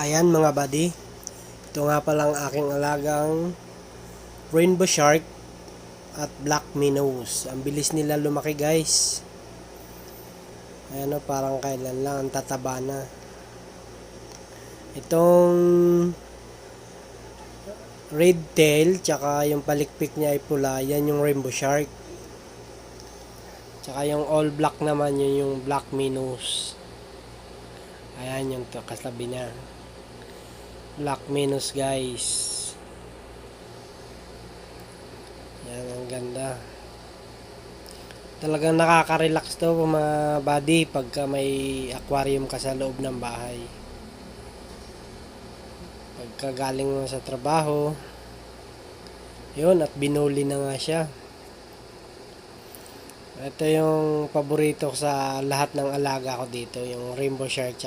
Ayan mga buddy, ito nga palang aking alagang rainbow shark at black minnows. Ang bilis nila lumaki guys. Ayan o, parang kailan lang, ang tataba na. Itong red tail, tsaka yung palikpik niya ay pula, yan yung rainbow shark. Tsaka yung all black naman, yun yung black minnows. Ayan yung kasabi niya. Black minnows guys. Yan, ang ganda. Talagang nakaka-relax to mga buddy pagka may aquarium ka sa loob ng bahay. Pagka galing mo sa trabaho, yun, at binuli na nga siya. Ito yung paborito ko sa lahat ng alaga ko dito, yung rainbow shark